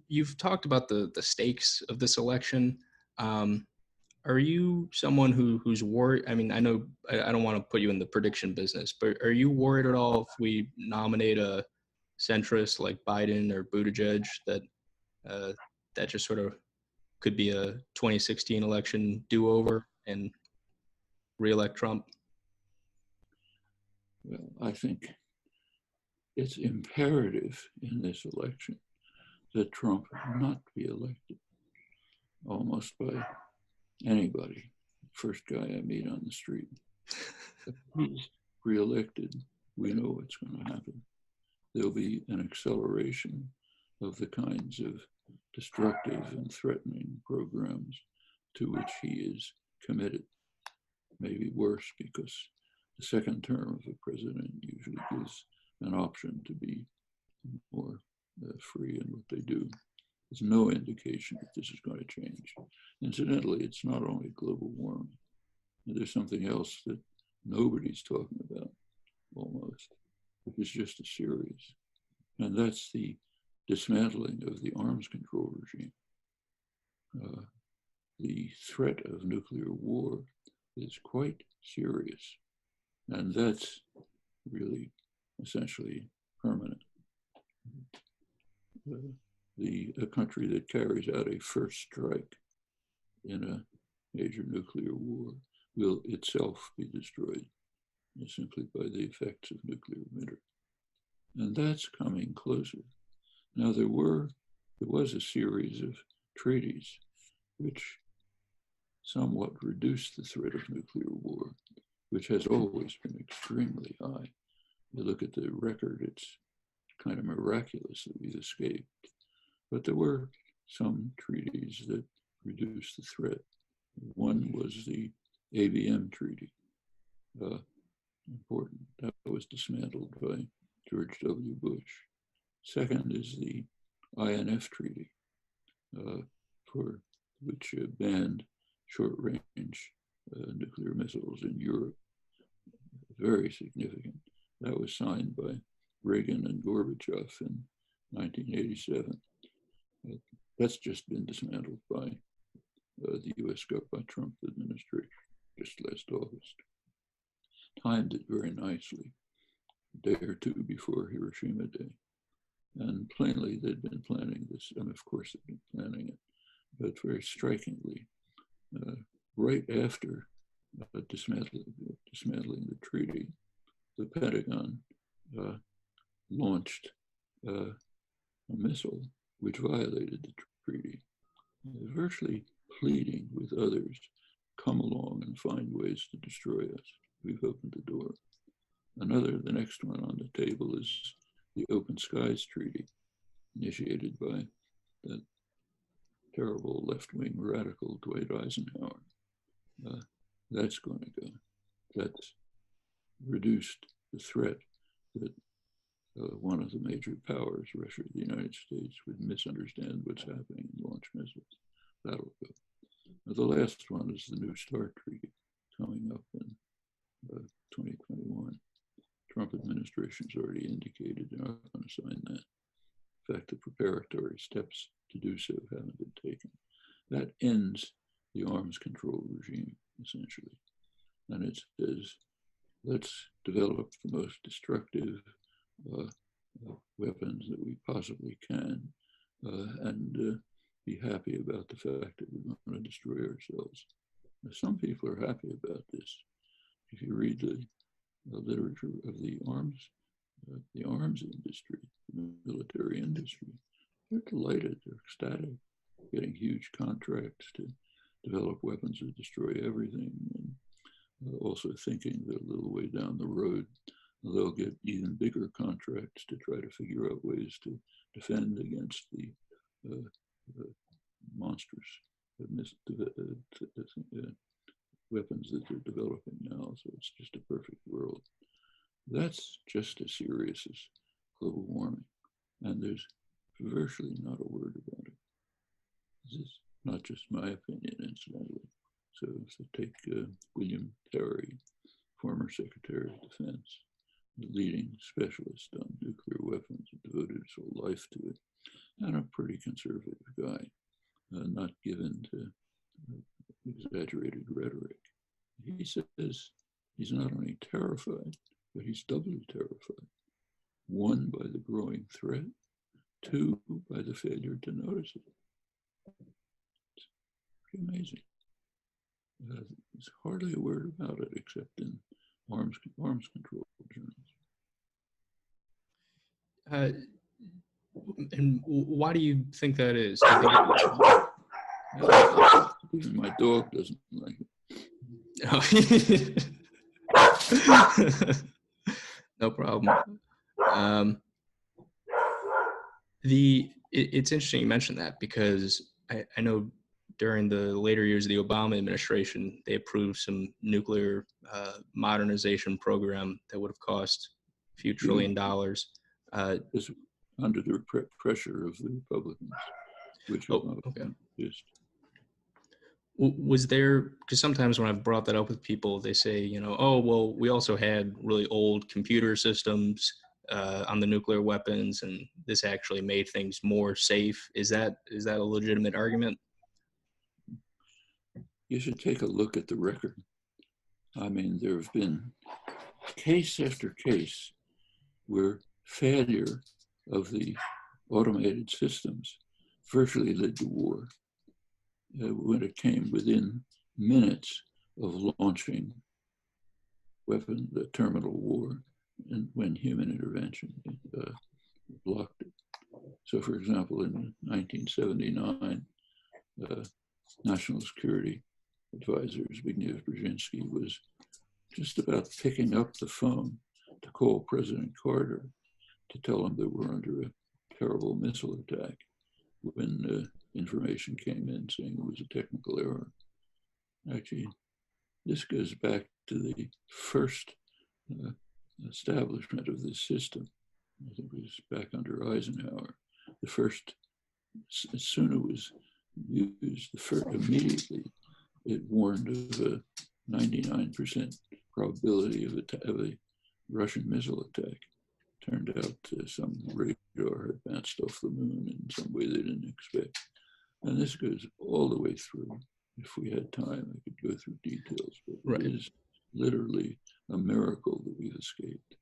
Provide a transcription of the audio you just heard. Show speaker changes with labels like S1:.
S1: You've talked about the stakes of this election. Um, are you someone who's worried? I mean, I know I don't want to put you in the prediction business, but are you worried at all if we nominate a centrist like Biden or Buttigieg that uh, that just sort of could be a 2016 election do-over and reelect Trump?
S2: Well, I think it's imperative in this election that Trump not be elected almost by anybody. First guy I meet on the street. If he's reelected, we know what's going to happen. There'll be an acceleration of the kinds of destructive and threatening programs to which he is committed. Maybe worse, because the second term of the president usually gives an option to be more free in what they do. There's no indication that this is going to change. Incidentally, it's not only global warming. There's something else that nobody's talking about almost, which is just as serious. And that's the dismantling of the arms control regime. The threat of nuclear war is quite serious. And that's really essentially permanent. A country that carries out a first strike in a major nuclear war will itself be destroyed simply by the effects of nuclear winter. And that's coming closer. Now, there was a series of treaties which somewhat reduced the threat of nuclear war, which has always been extremely high. You look at the record, it's kind of miraculous that we've escaped. But there were some treaties that reduced the threat. One was the ABM treaty, important. That was dismantled by George W. Bush. Second is the INF treaty, for which banned short-range nuclear missiles in Europe. Very significant. That was signed by Reagan and Gorbachev in 1987. That's just been dismantled by the U.S. by Trump administration just last August. Timed it very nicely, a day or two before Hiroshima Day. And plainly, they'd been planning this, and of course they'd been planning it, but very strikingly, right after dismantling the treaty, the Pentagon launched a missile which violated the treaty, virtually pleading with others, come along and find ways to destroy us. We've opened the door. The next one on the table is the Open Skies Treaty, initiated by that terrible left-wing radical Dwight Eisenhower. That's going to go. That's reduced the threat that one of the major powers, Russia or the United States, would misunderstand what's happening and launch missiles. That'll go. Now, the last one is the New START Treaty coming up in 2021. Trump administration's already indicated they're not going to sign that. In fact, the preparatory steps to do so haven't been taken. That ends the arms control regime, essentially. And it says, let's develop the most destructive weapons that we possibly can and be happy about the fact that we're going to destroy ourselves. Now, some people are happy about this. If you read the literature of the arms industry, the military industry, they're delighted, they're ecstatic, getting huge contracts to develop weapons that destroy everything, and also thinking that a little way down the road, they'll get even bigger contracts to try to figure out ways to defend against the monstrous weapons that they're developing now. So it's just a perfect world. That's just as serious as global warming. And there's virtually not a word about it. This is not just my opinion, incidentally. So if you take William Terry, former Secretary of Defense, the leading specialist on nuclear weapons, devoted his whole life to it, and a pretty conservative guy, not given to exaggerated rhetoric. He says he's not only terrified, but he's doubly terrified. One, by the growing threat. Two, by the failure to notice it. It's pretty amazing. There's hardly a word about it except in arms control journals.
S1: And why do you think that is?
S2: Even my dog doesn't like
S1: it. No problem. It's interesting you mentioned that, because I know during the later years of the Obama administration, they approved some nuclear modernization program that would have cost a few $1 trillion.
S2: Under the pressure of the Republicans, which exist.
S1: Was there, because sometimes when I've brought that up with people, they say, oh, well, we also had really old computer systems on the nuclear weapons, and this actually made things more safe. Is that a legitimate argument?
S2: You should take a look at the record. I mean, there have been case after case where failure of the automated systems virtually led to war. When it came within minutes of launching the terminal war, and when human intervention blocked it. So, for example, in 1979, National Security Advisor Zbigniew Brzezinski was just about picking up the phone to call President Carter to tell him that we're under a terrible missile attack, when information came in saying it was a technical error. Actually, this goes back to the first establishment of this system. I think it was back under Eisenhower. The first, as soon as it was used, immediately it warned of a 99% probability of a Russian missile attack. Turned out some radar had bounced off the moon in some way they didn't expect. And this goes all the way through. If we had time, I could go through details, but It is literally a miracle that we've escaped.